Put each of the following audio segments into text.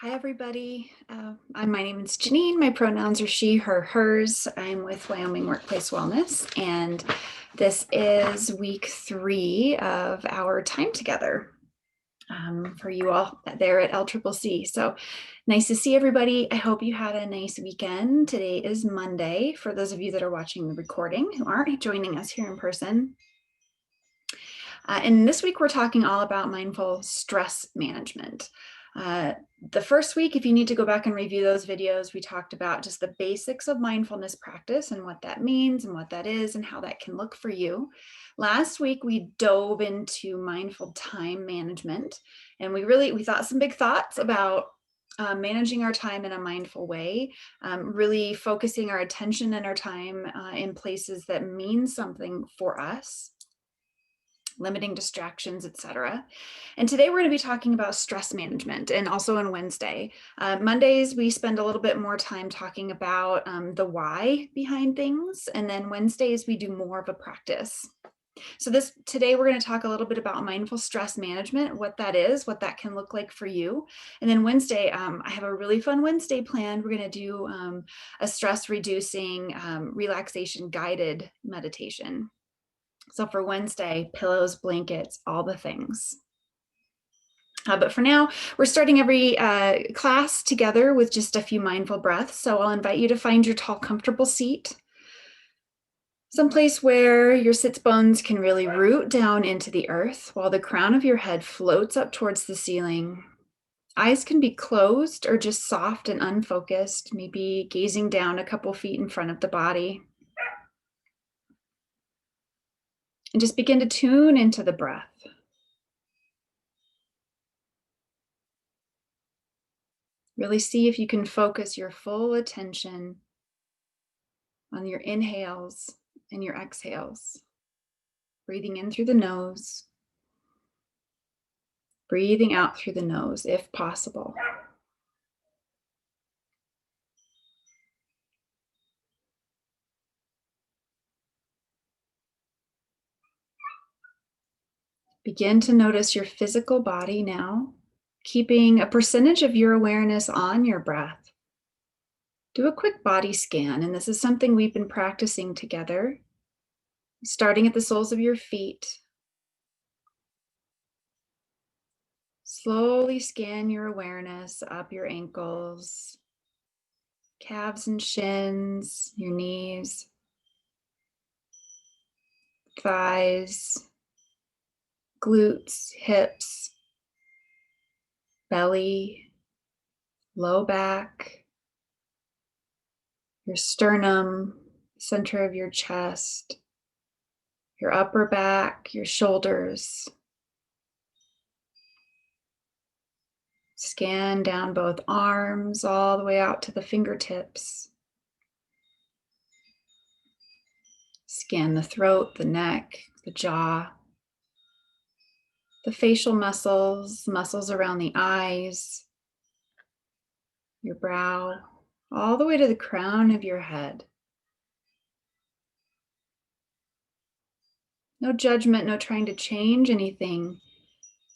Hi, everybody. My name is Janine. My pronouns are she, her, hers. I'm with Wyoming Workplace Wellness, and this is week 3 of our time together for you all there at LCCC. So nice to see everybody. I hope you had a nice weekend. Today is Monday for those of you that are watching the recording who aren't joining us here in person. And this week we're talking all about mindful stress management. The first week, if you need to go back and review those videos, we talked about just the basics of mindfulness practice and what that means and what that is and how that can look for you. Last week, we dove into mindful time management, and we thought some big thoughts about managing our time in a mindful way, really focusing our attention and our time in places that mean something for us, limiting distractions, etc. And today we're going to be talking about stress management, and also on Wednesday. Mondays, we spend a little bit more time talking about the why behind things. And then Wednesdays, we do more of a practice. So today we're going to talk a little bit about mindful stress management, what that is, what that can look like for you. And then Wednesday, I have a really fun Wednesday planned. We're going to do a stress reducing relaxation guided meditation. So for Wednesday, pillows, blankets, all the things. But for now, we're starting every class together with just a few mindful breaths. So I'll invite you to find your tall, comfortable seat, someplace where your sits bones can really root down into the earth while the crown of your head floats up towards the ceiling. Eyes can be closed or just soft and unfocused, maybe gazing down a couple feet in front of the body. And just begin to tune into the breath. Really see if you can focus your full attention on your inhales and your exhales. Breathing in through the nose, breathing out through the nose if possible. Begin to notice your physical body now, keeping a percentage of your awareness on your breath. Do a quick body scan, and this is something we've been practicing together, starting at the soles of your feet. Slowly scan your awareness up your ankles, calves and shins, your knees, thighs, glutes, hips, belly, low back, your sternum, center of your chest, your upper back, your shoulders. Scan down both arms all the way out to the fingertips. Scan the throat, the neck, the jaw, the facial muscles, muscles around the eyes, your brow, all the way to the crown of your head. No judgment, no trying to change anything.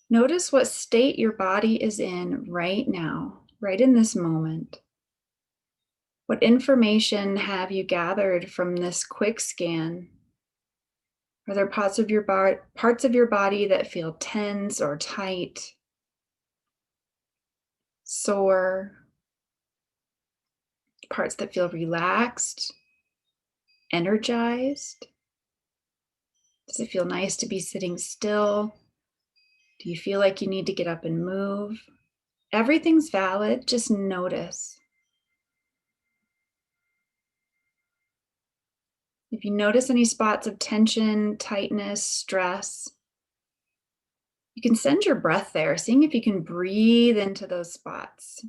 Notice what state your body is in right now, right in this moment. What information have you gathered from this quick scan? Are there parts of your body that feel tense or tight, sore? Parts that feel relaxed, energized? Does it feel nice to be sitting still? Do you feel like you need to get up and move? Everything's valid, just notice. If you notice any spots of tension, tightness, stress, you can send your breath there, seeing if you can breathe into those spots.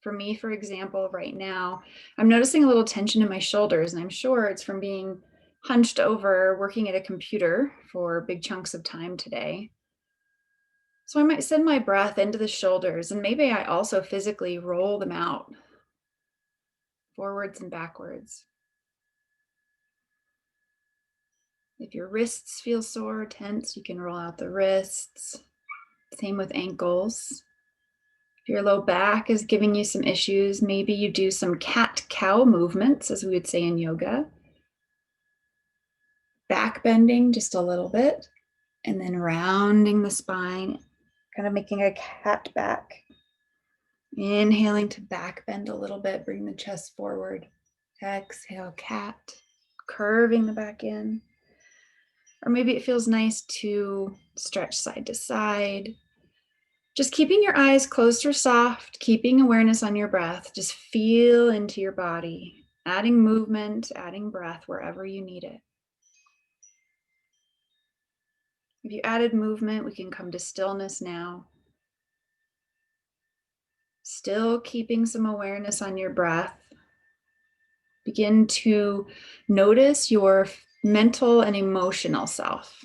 For me, for example, right now, I'm noticing a little tension in my shoulders, and I'm sure it's from being hunched over working at a computer for big chunks of time today. So I might send my breath into the shoulders, and maybe I also physically roll them out, forwards and backwards. If your wrists feel sore or tense, you can roll out the wrists. Same with ankles. If your low back is giving you some issues, maybe you do some cat-cow movements, as we would say in yoga. Back bending just a little bit, and then rounding the spine, kind of making a cat back. Inhaling to back bend a little bit, bring the chest forward. Exhale, cat, curving the back in. Or maybe it feels nice to stretch side to side. Just keeping your eyes closed or soft, keeping awareness on your breath. Just feel into your body, adding movement, adding breath wherever you need it. If you added movement, we can come to stillness now. Still keeping some awareness on your breath. Begin to notice your mental and emotional self.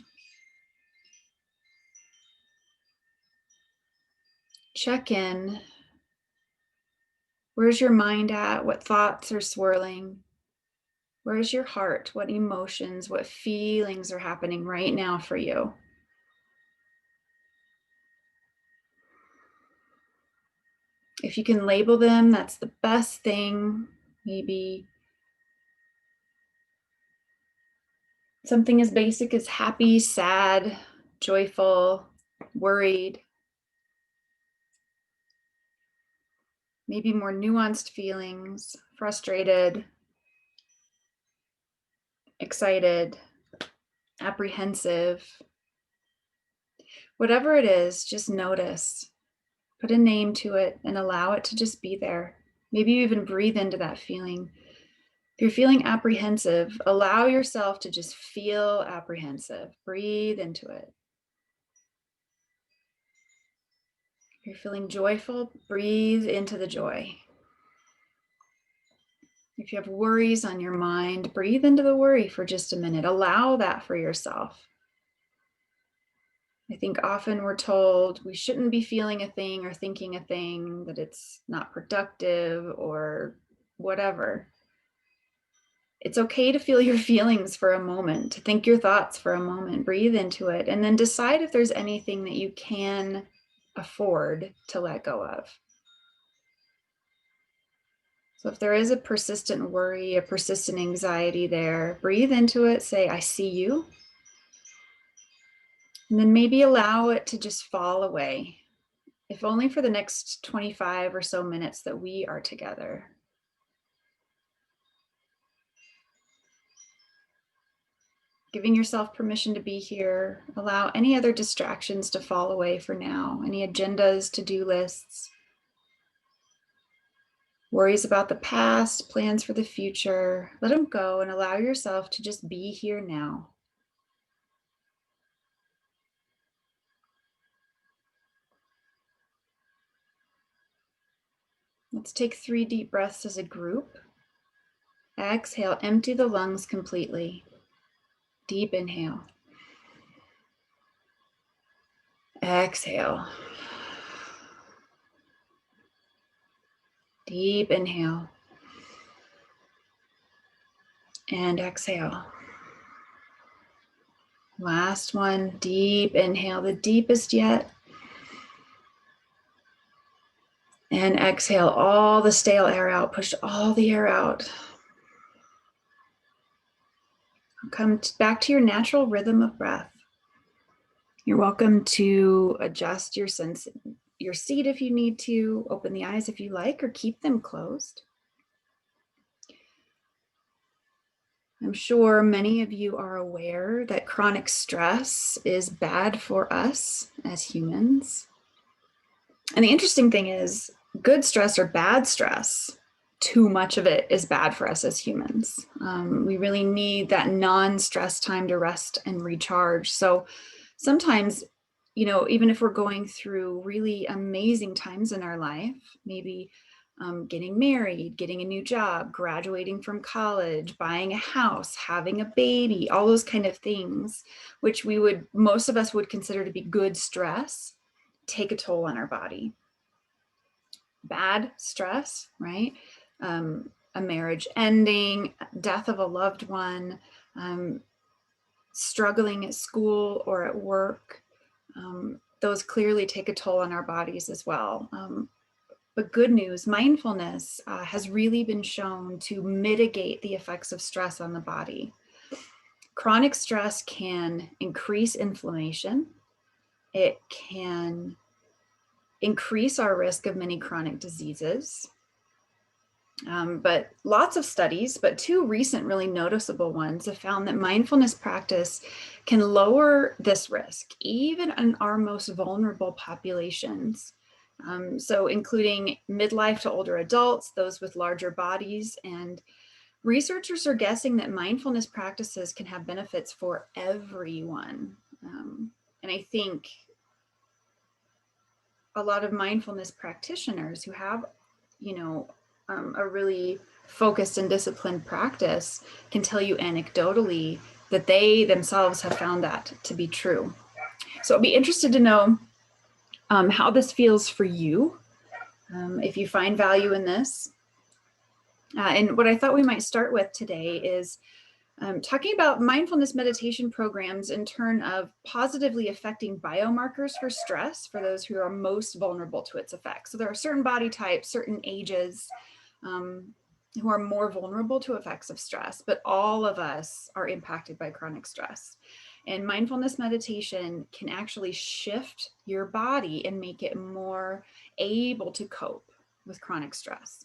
Check in. Where's your mind at? What thoughts are swirling? Where's your heart? What emotions, what feelings are happening right now for you? If you can label them, that's the best thing. Maybe something as basic as happy, sad, joyful, worried. Maybe more nuanced feelings, frustrated, excited, apprehensive. Whatever it is, just notice. Put a name to it and allow it to just be there. Maybe you even breathe into that feeling. If you're feeling apprehensive, allow yourself to just feel apprehensive. Breathe into it. If you're feeling joyful, breathe into the joy. If you have worries on your mind, breathe into the worry for just a minute. Allow that for yourself. I think often we're told we shouldn't be feeling a thing or thinking a thing, that it's not productive or whatever. It's okay to feel your feelings for a moment, to think your thoughts for a moment, breathe into it, and then decide if there's anything that you can afford to let go of. So if there is a persistent worry, a persistent anxiety there, breathe into it, say, I see you. And then maybe allow it to just fall away, if only for the next 25 or so minutes that we are together. Giving yourself permission to be here. Allow any other distractions to fall away for now, any agendas, to-do lists, worries about the past, plans for the future. Let them go and allow yourself to just be here now. Let's take 3 deep breaths as a group. Exhale, empty the lungs completely. Deep inhale. Exhale. Deep inhale. And exhale. Last one, deep inhale, the deepest yet. And exhale all the stale air out, push all the air out. Come back to your natural rhythm of breath. You're welcome to adjust your seat if you need to, open the eyes if you like, or keep them closed. I'm sure many of you are aware that chronic stress is bad for us as humans. And the interesting thing is, good stress or bad stress, too much of it is bad for us as humans. We really need that non-stress time to rest and recharge. So sometimes, even if we're going through really amazing times in our life, maybe getting married, getting a new job, graduating from college, buying a house, having a baby, all those kind of things, which most of us would consider to be good stress, take a toll on our body. Bad stress, right? A marriage ending, death of a loved one, struggling at school or at work, those clearly take a toll on our bodies as well. But good news, mindfulness has really been shown to mitigate the effects of stress on the body. Chronic stress can increase inflammation. It can increase our risk of many chronic diseases. But lots of studies, but two recent really noticeable ones, have found that mindfulness practice can lower this risk, even in our most vulnerable populations. So including midlife to older adults, those with larger bodies, and researchers are guessing that mindfulness practices can have benefits for everyone. And I think a lot of mindfulness practitioners who have, a really focused and disciplined practice can tell you anecdotally that they themselves have found that to be true. So I'll be interested to know how this feels for you, if you find value in this. And what I thought we might start with today is talking about mindfulness meditation programs in turn of positively affecting biomarkers for stress for those who are most vulnerable to its effects. So there are certain body types, certain ages who are more vulnerable to effects of stress, but all of us are impacted by chronic stress. And mindfulness meditation can actually shift your body and make it more able to cope with chronic stress.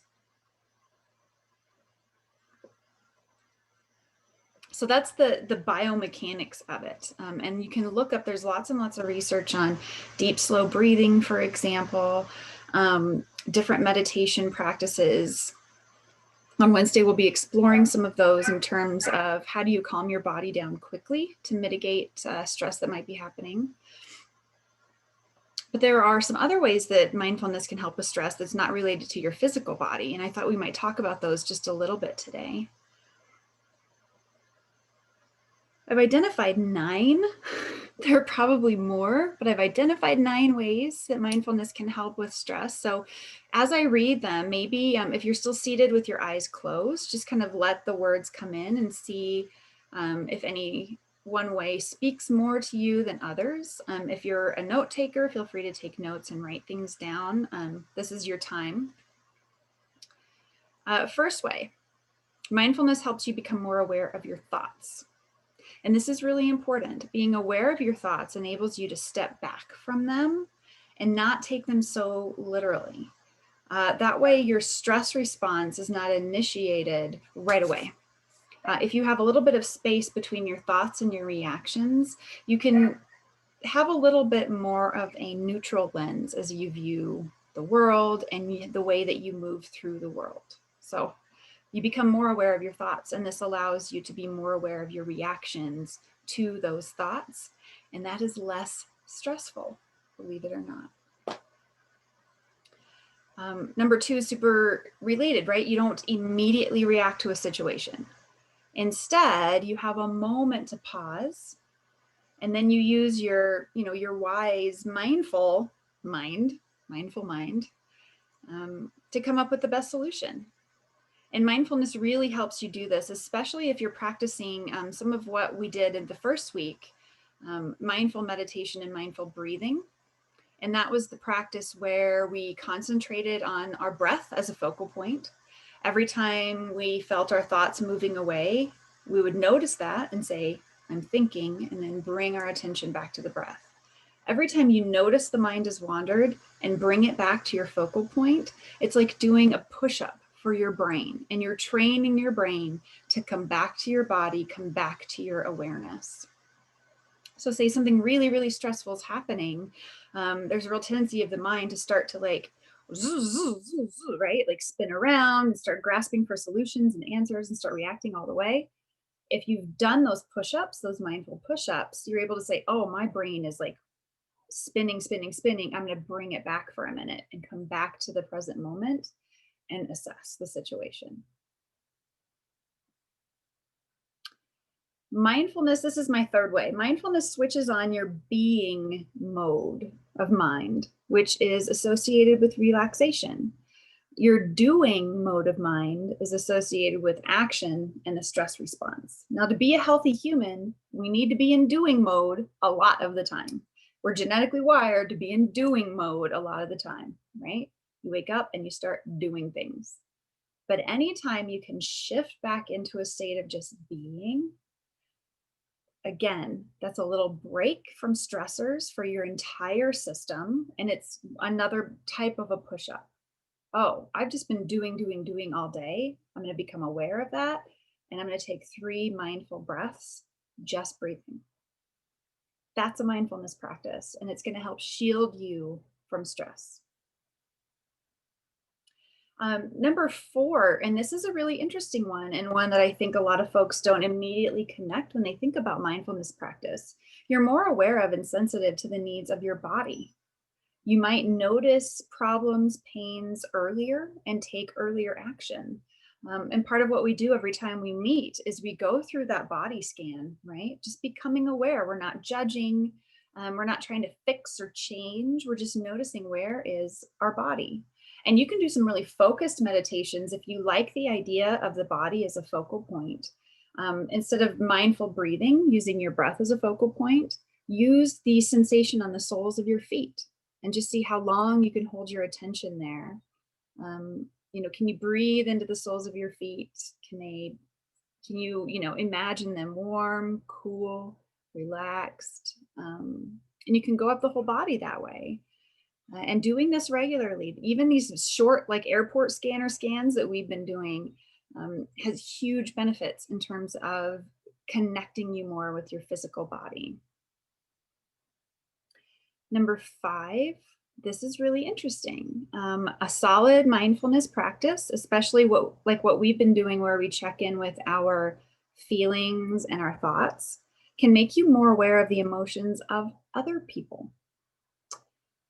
So that's the biomechanics of it. And you can look up, there's lots and lots of research on deep, slow breathing, for example, different meditation practices. On Wednesday, we'll be exploring some of those in terms of how do you calm your body down quickly to mitigate stress that might be happening. But there are some other ways that mindfulness can help with stress that's not related to your physical body. And I thought we might talk about those just a little bit today. I've identified 9. There are probably more, but I've identified 9 ways that mindfulness can help with stress. So as I read them, maybe if you're still seated with your eyes closed, just kind of let the words come in and see if any one way speaks more to you than others. If you're a note taker, feel free to take notes and write things down. This is your time. First way, mindfulness helps you become more aware of your thoughts. And this is really important. Being aware of your thoughts enables you to step back from them and not take them so literally. That way, your stress response is not initiated right away. If you have a little bit of space between your thoughts and your reactions, you can have a little bit more of a neutral lens as you view the world and the way that you move through the world. So you become more aware of your thoughts, and this allows you to be more aware of your reactions to those thoughts. And that is less stressful, believe it or not. Number 2 is super related, right? You don't immediately react to a situation. Instead, you have a moment to pause, and then you use your wise, mindful mind to come up with the best solution. And mindfulness really helps you do this, especially if you're practicing some of what we did in the first week, mindful meditation and mindful breathing. And that was the practice where we concentrated on our breath as a focal point. Every time we felt our thoughts moving away, we would notice that and say, I'm thinking, and then bring our attention back to the breath. Every time you notice the mind has wandered and bring it back to your focal point, it's like doing a push-up for your brain, and you're training your brain to come back to your body, come back to your awareness. So say something really, really stressful is happening. There's a real tendency of the mind to start to like, right? Like spin around and start grasping for solutions and answers and start reacting all the way. If you've done those push-ups, those mindful push-ups, you're able to say, oh, my brain is like spinning. I'm going to bring it back for a minute and come back to the present moment and assess the situation. Mindfulness, this is my 3rd way. Mindfulness switches on your being mode of mind, which is associated with relaxation. Your doing mode of mind is associated with action and a stress response. Now, to be a healthy human, we need to be in doing mode a lot of the time. We're genetically wired to be in doing mode a lot of the time, right? You wake up and you start doing things. But anytime you can shift back into a state of just being, again, that's a little break from stressors for your entire system. And it's another type of a push up. Oh, I've just been doing all day. I'm going to become aware of that. And I'm going to take 3 mindful breaths, just breathing. That's a mindfulness practice, and it's going to help shield you from stress. Number 4, and this is a really interesting one, and one that I think a lot of folks don't immediately connect when they think about mindfulness practice. You're more aware of and sensitive to the needs of your body. You might notice problems, pains earlier and take earlier action. And part of what we do every time we meet is we go through that body scan, right? Just becoming aware. We're not judging. We're not trying to fix or change. We're just noticing where is our body. And you can do some really focused meditations if you like the idea of the body as a focal point. Instead of mindful breathing, using your breath as a focal point, use the sensation on the soles of your feet and just see how long you can hold your attention there. Can you breathe into the soles of your feet? Can you, imagine them warm, cool, relaxed? And you can go up the whole body that way. And doing this regularly, even these short, like airport scanner scans that we've been doing, has huge benefits in terms of connecting you more with your physical body. Number 5, this is really interesting. A solid mindfulness practice, especially what we've been doing, where we check in with our feelings and our thoughts, can make you more aware of the emotions of other people.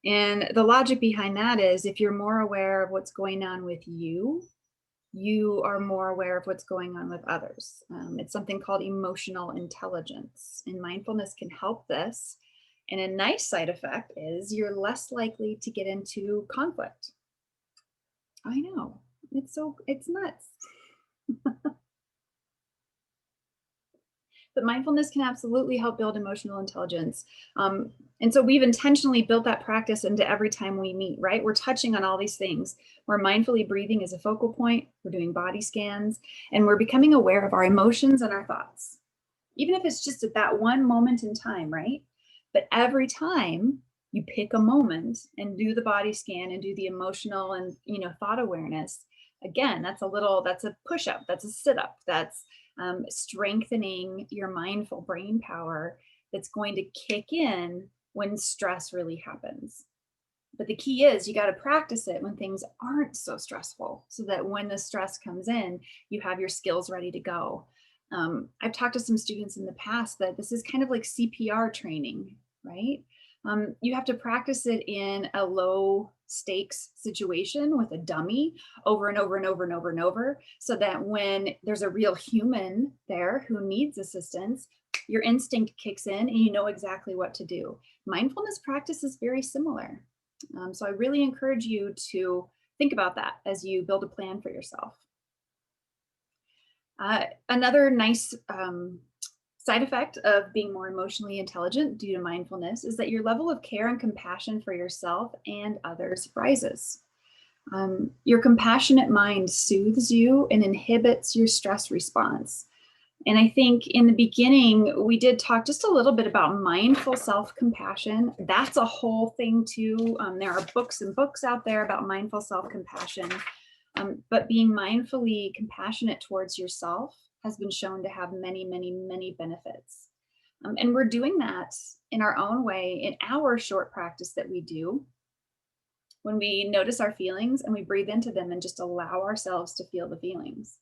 And the logic behind that is, if you're more aware of what's going on with you, you are more aware of what's going on with others. It's something called emotional intelligence, and mindfulness can help this. And a nice side effect is you're less likely to get into conflict. I know, it's nuts. But mindfulness can absolutely help build emotional intelligence. And so we've intentionally built that practice into every time we meet, right? We're touching on all these things. We're mindfully breathing as a focal point, we're doing body scans, and we're becoming aware of our emotions and our thoughts, even if it's just at that one moment in time, right? But every time you pick a moment and do the body scan and do the emotional and thought awareness, again, that's a push-up, that's a sit-up, that's strengthening your mindful brain power that's going to kick in when stress really happens. But the key is you got to practice it when things aren't so stressful, so that when the stress comes in, you have your skills ready to go. I've talked to some students in the past that this is kind of like CPR training, right? You have to practice it in a low stakes situation with a dummy over and over and over and over and over, so that when there's a real human there who needs assistance, your instinct kicks in and you know exactly what to do. Mindfulness practice is very similar. So I really encourage you to think about that as you build a plan for yourself. Another nice side effect of being more emotionally intelligent due to mindfulness is that your level of care and compassion for yourself and others rises. Your compassionate mind soothes you and inhibits your stress response. And I think in the beginning, we did talk just a little bit about mindful self-compassion. That's a whole thing too. There are books and books out there about mindful self-compassion. But being mindfully compassionate towards yourself has been shown to have many, many, many benefits. And we're doing that in our own way in our short practice that we do when we notice our feelings and we breathe into them and just allow ourselves to feel the feelings.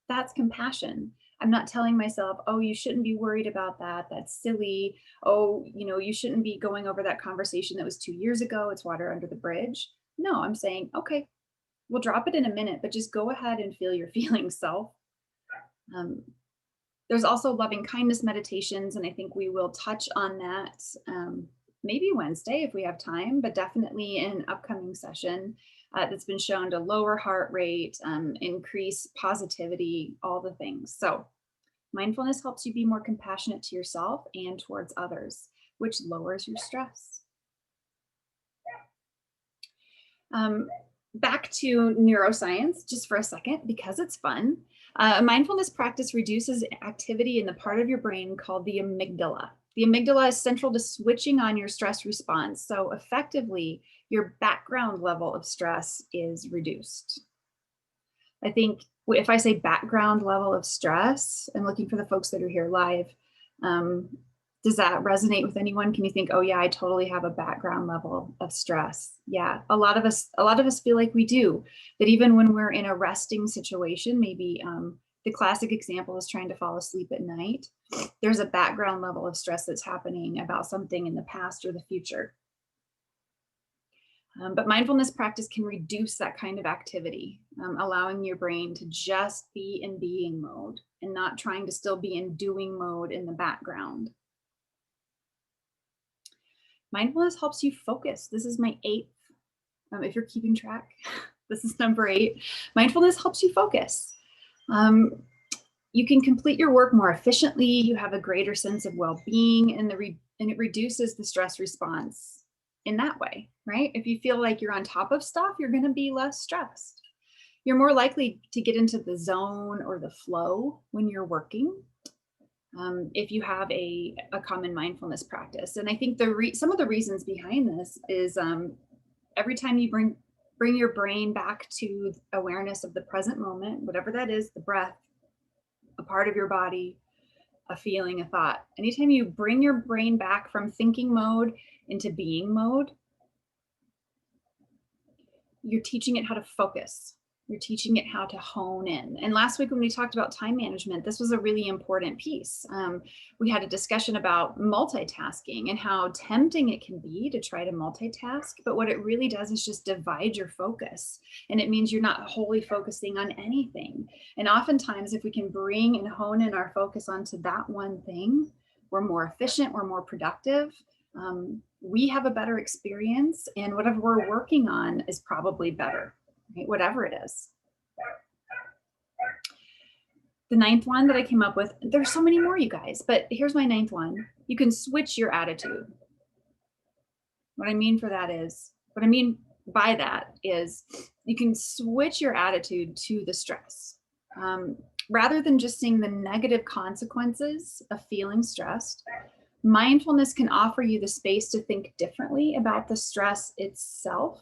That's compassion. I'm not telling myself, oh, you shouldn't be worried about that. That's silly. Oh, you shouldn't be going over that conversation that was 2 years ago. It's water under the bridge. No, I'm saying, okay, we'll drop it in a minute, but just go ahead and feel your feelings self. There's also loving kindness meditations, and I think we will touch on that maybe Wednesday if we have time, but definitely in an upcoming session that's been shown to lower heart rate, increase positivity, all the things. So mindfulness helps you be more compassionate to yourself and towards others, which lowers your stress. back to neuroscience just for a second, because it's fun. A mindfulness practice reduces activity in the part of your brain called the amygdala. The amygdala is central to switching on your stress response. So effectively, your background level of stress is reduced. I think if I say background level of stress, I'm looking for the folks that are here live. Does that resonate with anyone? Can you think, oh yeah, I totally have a background level of stress? Yeah, a lot of us feel like we do. That even when we're in a resting situation, maybe the classic example is trying to fall asleep at night. There's a background level of stress that's happening about something in the past or the future. But mindfulness practice can reduce that kind of activity, allowing your brain to just be in being mode and not trying to still be in doing mode in the background. Mindfulness helps you focus. This is my 8th. If you're keeping track, this is number 8. Mindfulness helps you focus. You can complete your work more efficiently. You have a greater sense of well-being, and it reduces the stress response in that way, right? If you feel like you're on top of stuff, you're going to be less stressed. You're more likely to get into the zone or the flow when you're working. If you have a common mindfulness practice. And I think some of the reasons behind this is every time you bring your brain back to awareness of the present moment, whatever that is, the breath, a part of your body, a feeling, a thought. Anytime you bring your brain back from thinking mode into being mode, you're teaching it how to focus. You're teaching it how to hone in. And last week when we talked about time management, this was a really important piece. We had a discussion about multitasking and how tempting it can be to try to multitask. But what it really does is just divide your focus. And it means you're not wholly focusing on anything. And oftentimes, if we can bring and hone in our focus onto that one thing, we're more efficient, we're more productive. We have a better experience, and whatever we're working on is probably better, right? Whatever it is. The 9th one that I came up with, there's so many more, you guys, but here's my 9th one. You can switch your attitude. What I mean by that is you can switch your attitude to the stress. Rather than just seeing the negative consequences of feeling stressed, mindfulness can offer you the space to think differently about the stress itself.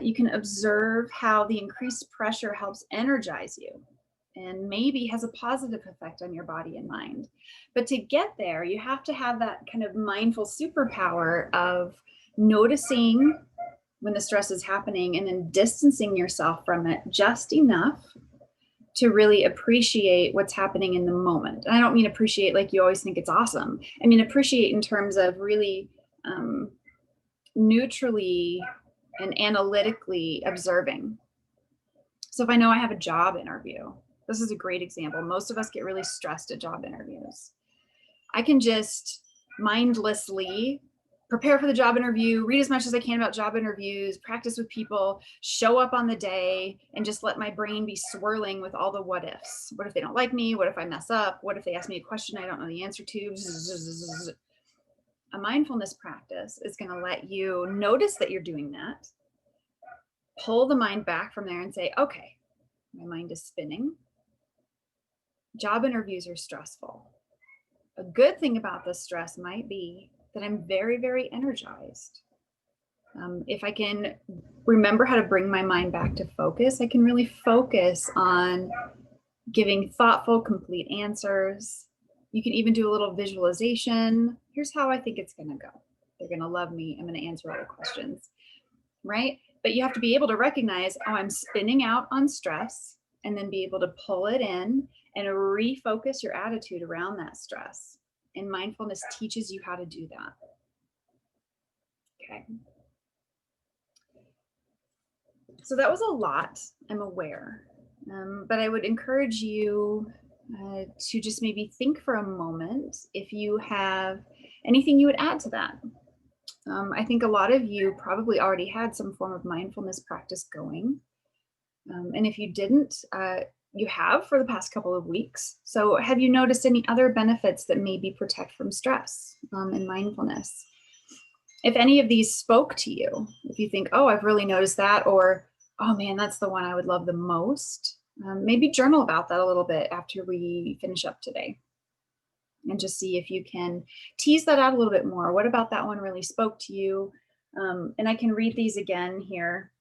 You can observe how the increased pressure helps energize you and maybe has a positive effect on your body and mind. But to get there, you have to have that kind of mindful superpower of noticing when the stress is happening and then distancing yourself from it just enough to really appreciate what's happening in the moment. And I don't mean appreciate like you always think it's awesome. I mean appreciate in terms of really neutrally and analytically observing. So if I know I have a job interview, this is a great example. Most of us get really stressed at job interviews. I can just mindlessly prepare for the job interview, read as much as I can about job interviews, practice with people, show up on the day, and just let my brain be swirling with all the what ifs. What if they don't like me? What if I mess up? What if they ask me a question I don't know the answer to? A mindfulness practice is going to let you notice that you're doing that, pull the mind back from there and say, okay, my mind is spinning. Job interviews are stressful. A good thing about the stress might be that I'm very, very energized. If I can remember how to bring my mind back to focus, I can really focus on giving thoughtful, complete answers. You can even do a little visualization. Here's how I think it's going to go. They're going to love me. I'm going to answer all the questions, right? But you have to be able to recognize, oh, I'm spinning out on stress, and then be able to pull it in and refocus your attitude around that stress. And mindfulness teaches you how to do that. Okay. So that was a lot, I'm aware, but I would encourage you to just maybe think for a moment if you have anything you would add to that. I think a lot of you probably already had some form of mindfulness practice going. And if you didn't, you have for the past couple of weeks. So have you noticed any other benefits that maybe protect from stress in mindfulness? If any of these spoke to you, if you think, oh, I've really noticed that, or, oh man, that's the one I would love the most, maybe journal about that a little bit after we finish up today. And just see if you can tease that out a little bit more. What about that one really spoke to you? And I can read these again here.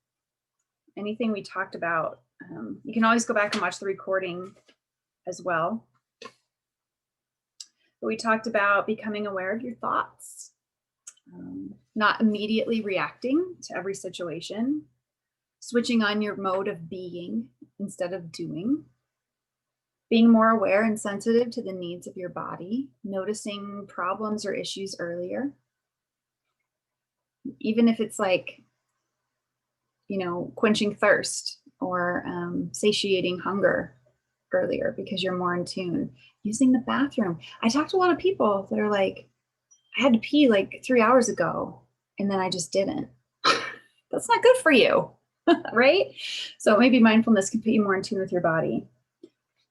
Anything we talked about, you can always go back and watch the recording as well. But we talked about becoming aware of your thoughts, not immediately reacting to every situation, switching on your mode of being instead of doing, being more aware and sensitive to the needs of your body, noticing problems or issues earlier, even if it's like, quenching thirst or satiating hunger earlier because you're more in tune. Using the bathroom. I talked to a lot of people that are like, I had to pee like 3 hours ago and then I just didn't. That's not good for you, right? So maybe mindfulness can put you more in tune with your body.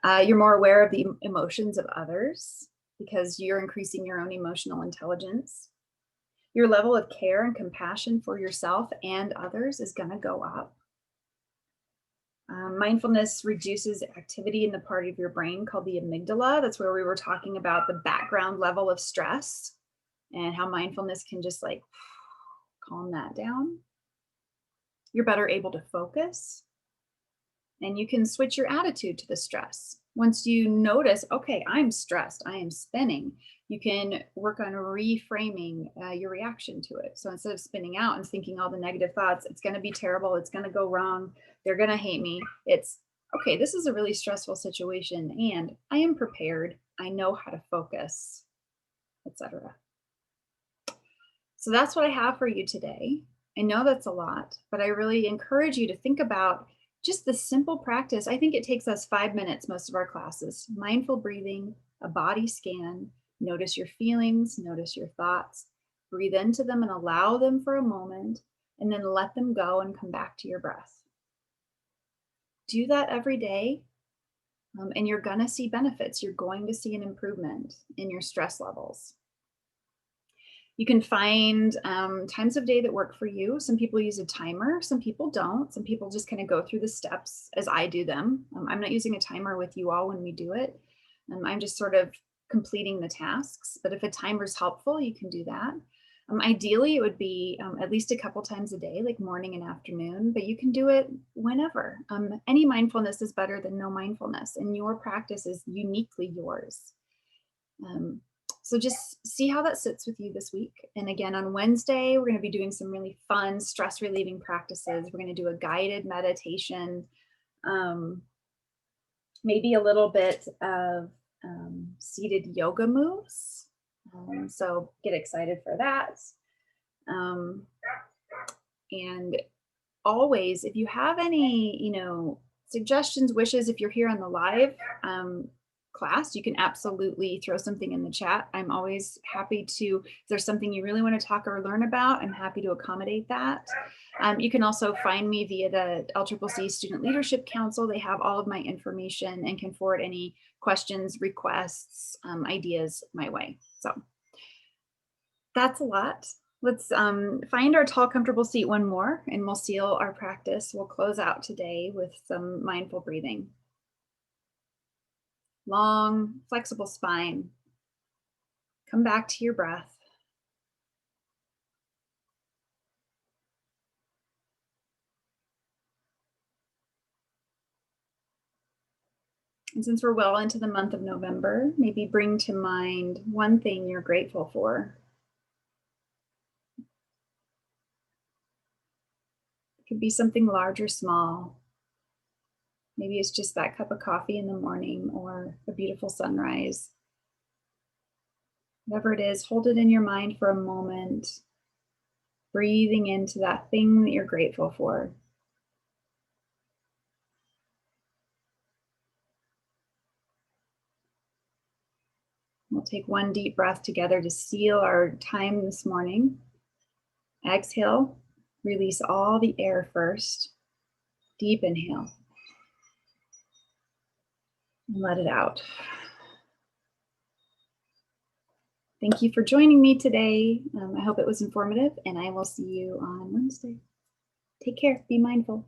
You're more aware of the emotions of others because you're increasing your own emotional intelligence. Your level of care and compassion for yourself and others is going to go up. Mindfulness reduces activity in the part of your brain called the amygdala. That's where we were talking about the background level of stress and how mindfulness can just like calm that down. You're better able to focus, and you can switch your attitude to the stress. Once you notice, okay, I'm stressed, I am spinning, you can work on reframing your reaction to it. So instead of spinning out and thinking all the negative thoughts, it's going to be terrible, it's going to go wrong, they're going to hate me, it's okay, this is a really stressful situation and I am prepared, I know how to focus, etc. So that's what I have for you today. I know that's a lot, but I really encourage you to think about just the simple practice. I think it takes us 5 minutes, most of our classes. Mindful breathing, a body scan, notice your feelings, notice your thoughts, breathe into them and allow them for a moment, and then let them go and come back to your breath. Do that every day, and you're going to see benefits. You're going to see an improvement in your stress levels. You can find times of day that work for you. Some people use a timer, some people don't. Some people just kind of go through the steps as I do them. I'm not using a timer with you all when we do it. I'm just sort of completing the tasks. But if a timer is helpful, you can do that. Ideally, it would be at least a couple times a day, like morning and afternoon, but you can do it whenever. Any mindfulness is better than no mindfulness, and your practice is uniquely yours. So just see how that sits with you this week. And again, on Wednesday, we're going to be doing some really fun stress relieving practices. We're going to do a guided meditation, maybe a little bit of seated yoga moves. So get excited for that. And always, if you have any, suggestions, wishes, if you're here on the live class, you can absolutely throw something in the chat. I'm always happy to, if there's something you really want to talk or learn about, I'm happy to accommodate that. You can also find me via the LCCC Student Leadership Council. They have all of my information and can forward any questions, requests, ideas my way. So that's a lot. Let's find our tall, comfortable seat one more, and we'll seal our practice. We'll close out today with some mindful breathing. Long, flexible spine. Come back to your breath. And since we're well into the month of November, maybe bring to mind one thing you're grateful for. It could be something large or small. Maybe it's just that cup of coffee in the morning or a beautiful sunrise. Whatever it is, hold it in your mind for a moment, breathing into that thing that you're grateful for. We'll take one deep breath together to seal our time this morning. Exhale, release all the air first. Deep inhale. And let it out. Thank you for joining me today. I hope it was informative, and I will see you on Wednesday. Take care. Be mindful.